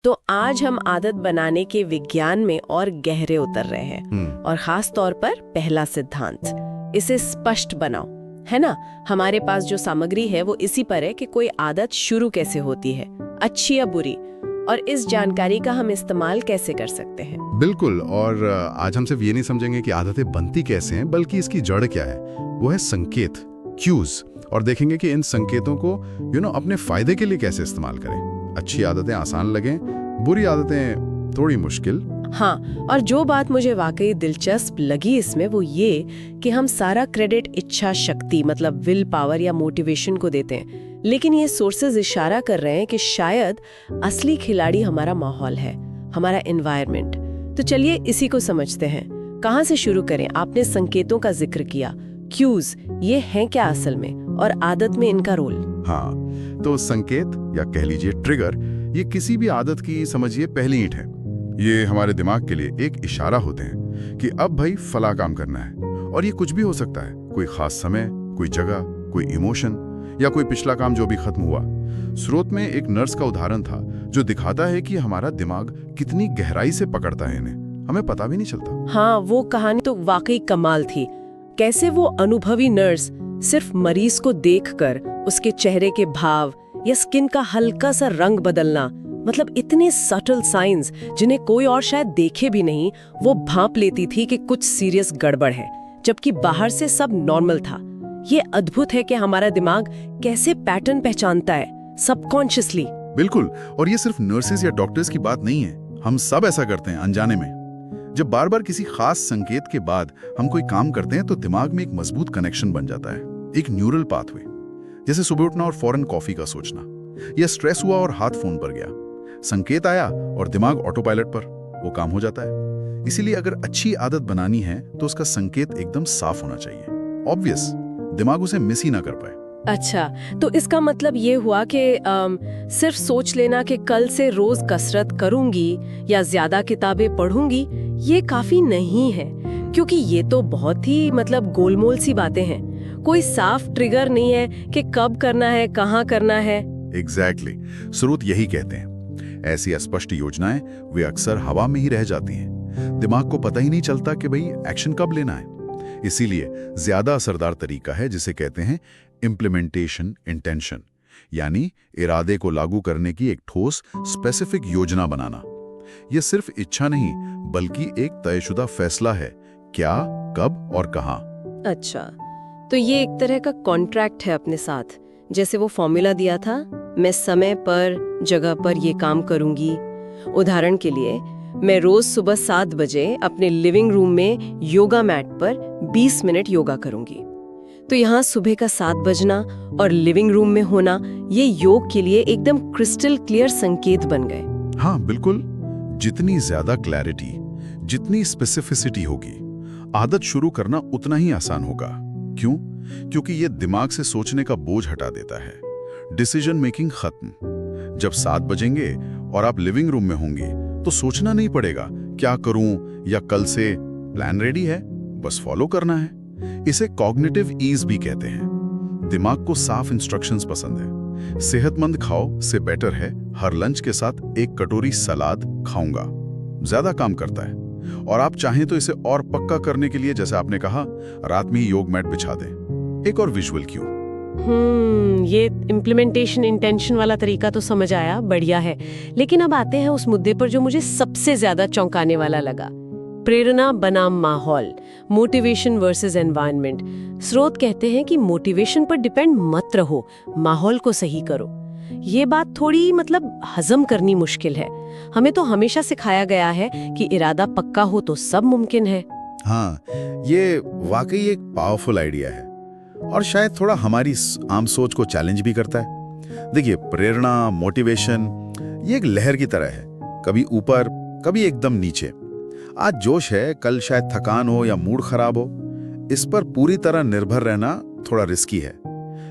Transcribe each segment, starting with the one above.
तो आज हम आदत बनाने के विज्ञान में और गहरे उतर रहे हैं और खास तौर पर पहला सिद्धांत, इसे स्पष्ट बनाओ, है ना। हमारे पास जो सामग्री है वो इसी पर है कि कोई आदत शुरू कैसे होती है, अच्छी या बुरी, और इस जानकारी का हम इस्तेमाल कैसे कर सकते हैं। बिल्कुल। और आज हम सिर्फ ये नहीं समझेंगे कि आदतें बनती कैसे हैं, बल्कि इसकी जड़ क्या है। वो है संकेत, क्यूज, और देखेंगे कि इन संकेतों को अपने फायदे के लिए कैसे इस्तेमाल करें। अच्छी आदतें आसान लगें, बुरी आदतें थोड़ी मुश्किल। हाँ, और जो बात मुझे वाकई दिलचस्प लगी इसमें वो ये कि हम सारा क्रेडिट इच्छा शक्ति मतलब विल पावर या मोटिवेशन को देते हैं, लेकिन ये सोर्सेज इशारा कर रहे हैं कि शायद असली खिलाड़ी हमारा माहौल है, हमारा एनवायरनमेंट। तो चलिए इसी को समझते हैं। कहाँ से शुरू करें? आपने संकेतों का जिक्र किया, क्यूज, ये हैं क्या असल में, और आदत में इनका रोल? हाँ, तो संकेत या कह लीजिए ट्रिगर, ये किसी भी आदत की समझिए पहली ईंट है। ये हमारे दिमाग के लिए एक इशारा होते हैं कि अब भाई फला काम करना है। और ये कुछ भी हो सकता है, कोई खास समय, कोई जगह, कोई इमोशन, या कोई पिछला काम जो भी खत्म हुआ। स्रोत में एक नर्स का उदाहरण था जो दिखाता है कि हमारा दिमाग कितनी गहराई से पकड़ता है इन्हें, हमें पता भी नहीं चलता। हाँ, वो कहानी तो वाकई कमाल थी। कैसे वो अनुभवी नर्स सिर्फ मरीज को देखकर उसके चेहरे के भाव या स्किन का हल्का सा रंग बदलना, मतलब इतने सटल साइंस जिन्हें कोई और शायद देखे भी नहीं, वो भांप लेती थी कि कुछ सीरियस गड़बड़ है, जबकि बाहर से सब नॉर्मल था। ये अद्भुत है कि हमारा दिमाग कैसे पैटर्न पहचानता है सबकॉन्शियसली। बिल्कुल, और ये सिर्फ नर्सेज या डॉक्टर्स की बात नहीं है, हम सब ऐसा करते हैं अनजाने में। जब बार बार किसी खास संकेत के बाद हम कोई काम करते हैं तो दिमाग में एक मजबूत कनेक्शन बन जाता है, एक न्यूरल पाथवे। जैसे सुबह उठना और फौरन कॉफी का सोचना, या स्ट्रेस हुआ और हाथ फोन पर गया, संकेत आया और दिमाग ऑटो पायलट पर, वो काम हो जाता है। इसीलिए अगर अच्छी आदत बनानी है तो उसका संकेत एकदम साफ होना चाहिए, ऑब्वियस, दिमाग उसे मिस ही ना कर पाए। अच्छा, तो इसका मतलब ये हुआ कि सिर्फ सोच लेना कि कल से रोज कसरत करूंगी या ज्यादा किताबें पढ़ूंगी, ये काफी नहीं है, क्योंकि ये तो बहुत ही गोलमोल सी बातें हैं। कोई साफ ट्रिगर नहीं है कि कब करना है, कहाँ करना है। एग्जैक्टली, स्रोत यही कहते हैं। ऐसी अस्पष्ट योजनाएं वे अक्सर हवा में ही रह जाती हैं, दिमाग को पता ही नहीं चलता कि भाई एक्शन कब लेना है। इसीलिए ज्यादा असरदार तरीका है जिसे कहते हैं इम्प्लीमेंटेशन इंटेंशन, यानी इरादे को लागू करने की एक ठोस स्पेसिफिक योजना बनाना। यह सिर्फ इच्छा नहीं बल्कि एक तयशुदा फैसला है, क्या, कब और कहां। अच्छा, तो ये एक तरह का कॉन्ट्रैक्ट है अपने साथ। जैसे वो फॉर्मूला दिया था, मैं समय पर जगह पर ये काम करूंगी। उदाहरण के लिए, मैं रोज सुबह 7 बजे अपने लिविंग रूम में योगा मैट पर 20 मिनट योगा करूंगी। तो यहाँ सुबह का 7 बजना और लिविंग रूम में होना, ये योग के लिए एकदम क्रिस्टल क्लियर संकेत बन गए। हाँ बिल्कुल, जितनी ज्यादा क्लैरिटी, जितनी स्पेसिफिसिटी होगी, आदत शुरू करना उतना ही आसान होगा। क्यों? क्योंकि ये दिमाग से सोचने का बोझ हटा देता है। डिसीजन मेकिंग खत्म। जब 7 बजेंगे और आप लिविंग रूम में होंगे तो सोचना नहीं पड़ेगा क्या करूं या कल से प्लान रेडी है, बस फॉलो करना है। इसे कॉग्निटिव ईज भी कहते हैं। दिमाग को साफ इंस्ट्रक्शंस पसंद है। सेहतमंद खाओ से बेटर है हर लंच के साथ एक कटोरी सलाद खाऊंगा, ज्यादा काम करता है। और आप चाहें तो इसे और पक्का करने के लिए, जैसे आपने कहा, रात में ही योग मैट बिछा दें। एक और विजुअल क्यू। ये इम्प्लीमेंटेशन इंटेंशन वाला तरीका तो समझ आया, बढ़िया है। लेकिन अब आते हैं उस मुद्दे पर जो मुझे सबसे ज्यादा चौंकाने वाला लगा, प्रेरणा बनाम माहौल, मोटिवेशन वर्सेस एनवायरनमेंट। स्रोत कहते हैं कि मोटिवेशन पर डिपेंड मत रहो, माहौल को सही करो। ये बात थोड़ी हजम करनी मुश्किल है। हमें तो हमेशा सिखाया गया है कि इरादा पक्का हो तो सब मुमकिन है। हाँ, ये वाकई एक पावरफुल आइडिया है और शायद थोड़ा हमारी आम सोच को चैलेंज भी करता है। देखिए, प्रेरणा, मोटिवेशन, ये एक लहर की तरह है, कभी ऊपर कभी एकदम नीचे। आज जोश है, कल शायद थकान हो या मूड खराब हो। इस पर पूरी तरह निर्भर रहना थोड़ा रिस्की है।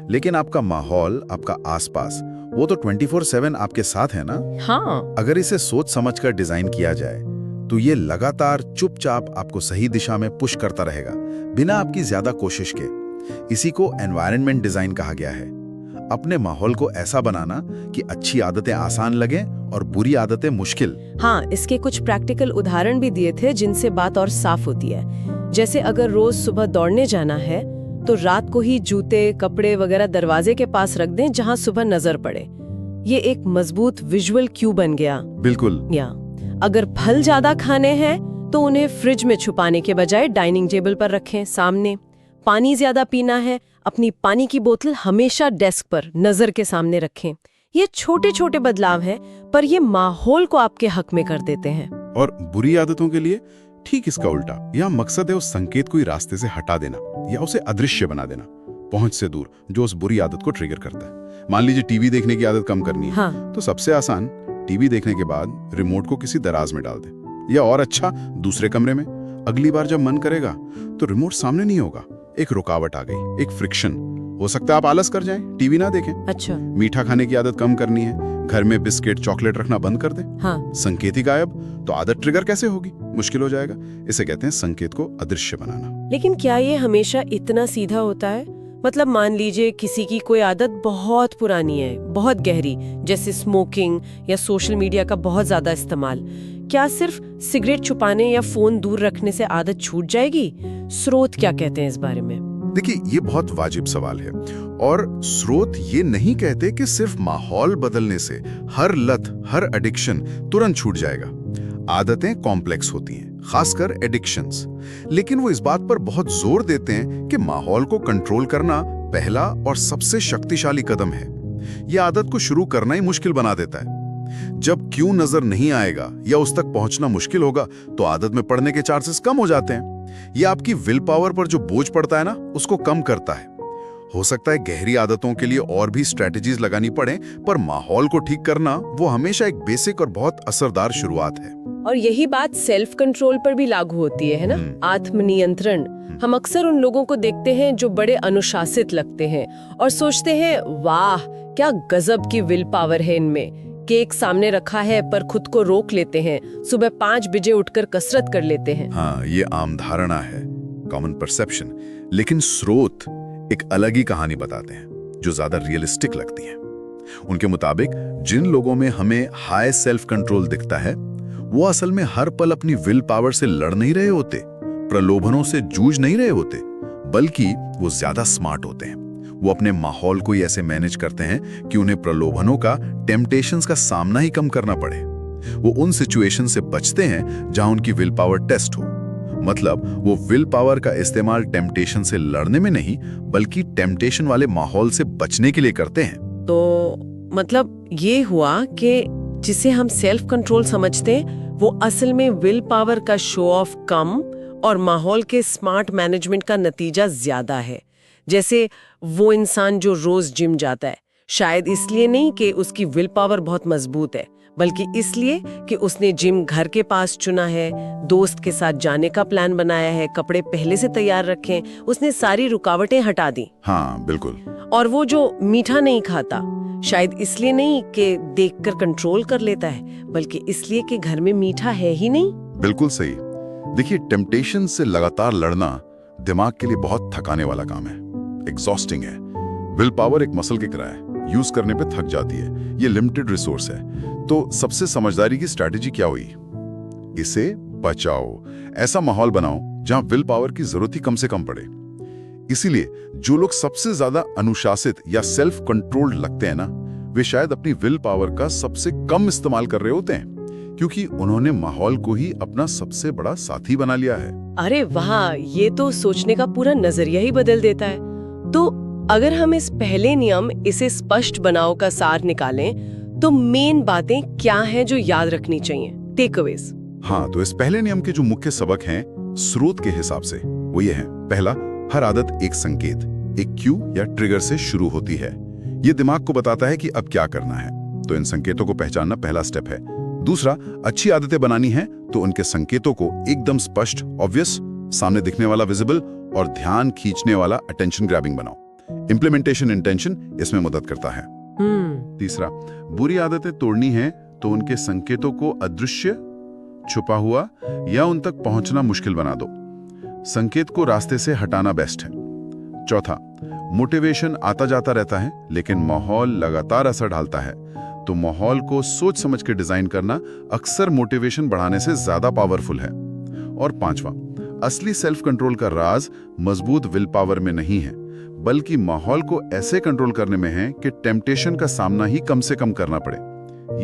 लेकिन आपका माहौल, आपका आसपास, वो तो 24/7 आपके साथ है ना। हाँ, अगर इसे सोच समझकर डिजाइन किया जाए तो ये लगातार चुपचाप आपको सही दिशा में पुश करता रहेगा, बिना आपकी ज्यादा कोशिश के। इसी को एनवायरनमेंट डिजाइन कहा गया है। अपने माहौल को ऐसा बनाना कि अच्छी आदतें आसान लगें और बुरी आदतें मुश्किल। हाँ, इसके कुछ प्रैक्टिकल उदाहरण भी दिए थे जिनसे बात और साफ होती है। जैसे अगर रोज सुबह दौड़ने जाना है तो रात को ही जूते, कपड़े वगैरह दरवाजे के पास रख दें जहां सुबह नजर पड़े। ये एक मजबूत विजुअल क्यू बन गया। बिल्कुल। या अगर फल ज्यादा खाने हैं तो उन्हें फ्रिज में छुपाने के बजाय डाइनिंग टेबल पर रखें सामने। पानी ज्यादा पीना है, अपनी पानी की बोतल हमेशा डेस्क पर नजर के सामने रखें। ये छोटे छोटे बदलाव हैं, पर ये माहौल को आपके हक में कर देते हैं। और बुरी आदतों के लिए ठीक इसका उल्टा। यहाँ मकसद है उस संकेत को ही रास्ते से हटा देना या उसे अदृश्य बना देना, पहुंच से दूर, जो उस बुरी आदत को ट्रिगर करता है। मान लीजिए टीवी देखने की आदत कम करनी है। हाँ। तो सबसे आसान, टीवी देखने के बाद रिमोट को किसी दराज में डाल दें, या और अच्छा दूसरे कमरे में। अगली बार जब मन करेगा तो रिमोट सामने नहीं होगा, एक रुकावट आ गई, एक फ्रिक्शन। हो सकता है आप आलस कर जाएं, टीवी ना देखें। अच्छा। मीठा खाने की आदत कम करनी है, घर में बिस्किट, चॉकलेट रखना बंद कर दें। हाँ। संकेत ही गायब, तो आदत ट्रिगर कैसे होगी? मुश्किल हो जाएगा। इसे कहते हैं संकेत को अदृश्य बनाना। लेकिन क्या ये हमेशा इतना सीधा होता है? मतलब मान लीजिए किसी की कोई आदत बहुत पुरानी है, बहुत गहरी, जैसे स्मोकिंग या सोशल मीडिया का बहुत ज्यादा इस्तेमाल। क्या सिर्फ सिगरेट छुपाने या फोन दूर रखने से आदत छूट जाएगी? स्रोत क्या कहते हैं इस बारे में? देखिए, ये बहुत वाजिब सवाल है, और स्रोत ये नहीं कहते कि सिर्फ माहौल बदलने से हर लत, हर एडिक्शन तुरंत छूट जाएगा। आदतें कॉम्प्लेक्स होती हैं, खासकर एडिक्शंस। लेकिन वो इस बात पर बहुत जोर देते हैं कि माहौल को कंट्रोल करना पहला और सबसे शक्तिशाली कदम है। ये आदत को शुरू करना ही मुश्किल बना देता है। जब क्यों नजर नहीं आएगा या उस तक पहुंचना मुश्किल होगा, तो आदत में पड़ने के चांसेस कम हो जाते हैं। ये आपकी विल पावर पर जो बोझ पड़ता है ना, उसको कम करता है। हो सकता है गहरी आदतों के लिए और भी स्ट्रेटेजीज लगानी पड़े, पर माहौल को ठीक करना वो हमेशा एक बेसिक और बहुत असरदार शुरुआत है। और यही बात सेल्फ कंट्रोल पर भी लागू होती है ना? आत्मनियंत्रण। हम अक्सर उन लोगों को देखते हैं जो बड़े अनुशासित लगते हैं और सोचते हैं, वाह क्या गजब की विल पावर है इनमें। केक सामने रखा है पर खुद को रोक लेते हैं, सुबह 5 बजे उठकर कसरत कर लेते हैं। हाँ, ये आम धारणा है, कॉमन परसेप्शन। लेकिन स्रोत एक अलग ही कहानी बताते हैं, जो ज्यादा रियलिस्टिक लगती है। उनके मुताबिक जिन लोगों में हमें हाई सेल्फ कंट्रोल दिखता है, वो असल में हर पल अपनी विल पावर से लड़ नहीं रहे होते, प्रलोभनों से जूझ नहीं रहे होते, बल्कि वो ज्यादा स्मार्ट होते हैं। वो अपने माहौल को ही ऐसे मैनेज करते हैं कि उन्हें प्रलोभनों का, टेम्पटेशंस का सामना ही कम करना पड़े। वो उन सिचुएशन से बचते हैं जहां उनकी विल पावर टेस्ट हो। मतलब वो विल पावर का इस्तेमाल टेम्पटेशन से लड़ने में नहीं, बल्कि टेम्पटेशन वाले माहौल से बचने के लिए करते हैं। तो मतलब ये हुआ कि जिसे हम सेल्फ कंट्रोल समझते हैं, वो असल में विल पावर का शो ऑफ कम और माहौल के स्मार्ट मैनेजमेंट का नतीजा ज्यादा है। जैसे वो इंसान जो रोज जिम जाता है, शायद इसलिए नहीं कि उसकी विल पावर बहुत मजबूत है, बल्कि इसलिए कि उसने जिम घर के पास चुना है, दोस्त के साथ जाने का प्लान बनाया है, कपड़े पहले से तैयार रखे, उसने सारी रुकावटें हटा दी। हाँ बिल्कुल। और वो जो मीठा नहीं खाता, शायद इसलिए नहीं कि देखकर कंट्रोल कर लेता है, बल्कि इसलिए कि घर में मीठा है ही नहीं। बिल्कुल सही। देखिए, टेम्पटेशन से लगातार लड़ना दिमाग के लिए बहुत थकाने वाला काम है, एग्जॉस्टिंग है। विल पावर एक मसल की तरह है, यूज करने पे थक जाती है, ये लिमिटेड रिसोर्स है। तो सबसे समझदारी की स्ट्रैटेजी क्या हुई? इसे बचाओ, ऐसा माहौल बनाओ जहां विल पावर की जरूरत ही कम से कम पड़े। इसीलिए जो लोग सबसे ज्यादा अनुशासित या सेल्फ कंट्रोल्ड लगते हैं ना, वे शायद अपनी विल पावर का सबसे कम इस्तेमाल कर रहे होते हैं, क्योंकि उन्होंने माहौल को ही अपना सबसे बड़ा साथी बना लिया है। अरे वाह, ये तो सोचने का पूरा नजरिया ही बदल देता है। तो अगर हम इस पहले नियम, इसे स्पष्ट बनाओ का सार निकालें, तो मेन बातें क्या हैं जो याद रखनी चाहिए, टेकअवेज? हाँ, तो इस पहले नियम के जो मुख्य सबक हैं स्रोत के हिसाब से, वो ये है। पहला, हर आदत एक संकेत, एक क्यू या ट्रिगर से शुरू होती है। ये दिमाग को बताता है कि अब क्या करना है, तो इन संकेतों को पहचानना पहला स्टेप है। दूसरा, अच्छी आदतें बनानी है तो उनके संकेतों को एकदम स्पष्ट, ऑब्वियस, सामने दिखने वाला, विजिबल और ध्यान खींचने वाला, अटेंशन ग्रैबिंग बनाओ। इंप्लीमेंटेशन इंटेंशन इसमें मदद करता है। तीसरा, बुरी आदतें तोड़नी है तो उनके संकेतों को अदृश्य, छुपा हुआ या उन तक पहुंचना मुश्किल बना दो। संकेत को रास्ते से हटाना बेस्ट है। चौथा, मोटिवेशन आता जाता रहता है, लेकिन माहौल लगातार असर डालता है। तो माहौल को सोच समझ के डिजाइन करना अक्सर मोटिवेशन बढ़ाने से ज्यादा पावरफुल है। और पांचवा, असली सेल्फ कंट्रोल का राज मजबूत विल पावर में नहीं है, बल्कि माहौल को ऐसे कंट्रोल करने में है कि टेम्पटेशन का सामना ही कम से कम करना पड़े।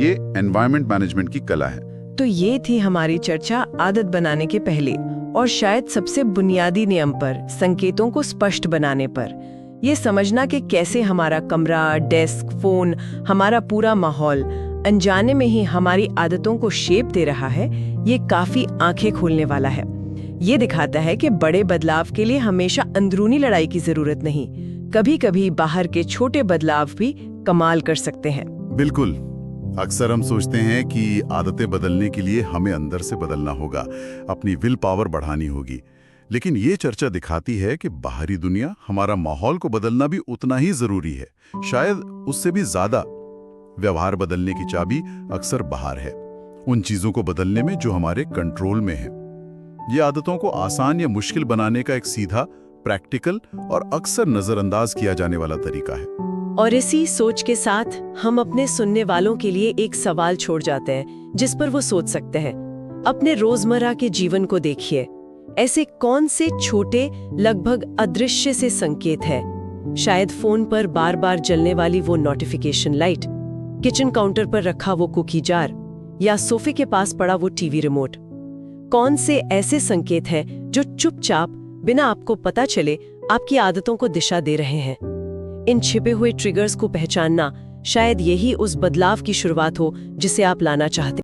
ये एनवायरनमेंट मैनेजमेंट की कला है। तो ये थी हमारी चर्चा आदत बनाने के पहले और शायद सबसे बुनियादी नियम पर, संकेतों को स्पष्ट बनाने पर। ये समझना कि कैसे हमारा कमरा, डेस्क, फोन, हमारा पूरा माहौल अनजाने में ही हमारी आदतों को शेप दे रहा है, ये काफी आंखें खोलने वाला है। ये दिखाता है कि बड़े बदलाव के लिए हमेशा अंदरूनी लड़ाई की जरूरत नहीं, कभी-कभी बाहर के छोटे बदलाव भी कमाल कर सकते हैं। बिल्कुल। अक्सर हम सोचते हैं कि आदतें बदलने के लिए हमें अंदर से बदलना होगा, अपनी विल पावर बढ़ानी होगी। लेकिन ये चर्चा दिखाती है कि बाहरी दुनिया, हमारा माहौल को बदलना भी उतना ही जरूरी है, शायद उससे भी ज्यादा। व्यवहार बदलने की चाबी अक्सर बाहर है, उन चीजों को बदलने में जो हमारे कंट्रोल में है। ये आदतों को आसान या मुश्किल बनाने का एक सीधा, प्रैक्टिकल और अक्सर नजरअंदाज किया जाने वाला तरीका है। और इसी सोच के साथ हम अपने सुनने वालों के लिए एक सवाल छोड़ जाते हैं जिस पर वो सोच सकते हैं। अपने रोजमर्रा के जीवन को देखिए, ऐसे कौन से छोटे, लगभग अदृश्य से संकेत है? शायद फोन पर बार बार जलने वाली वो नोटिफिकेशन लाइट, किचन काउंटर पर रखा वो कुकी जार, या सोफे के पास पड़ा वो टीवी रिमोट। कौन से ऐसे संकेत हैं जो चुपचाप, बिना आपको पता चले, आपकी आदतों को दिशा दे रहे हैं? इन छिपे हुए ट्रिगर्स को पहचानना शायद यही उस बदलाव की शुरुआत हो जिसे आप लाना चाहते हैं।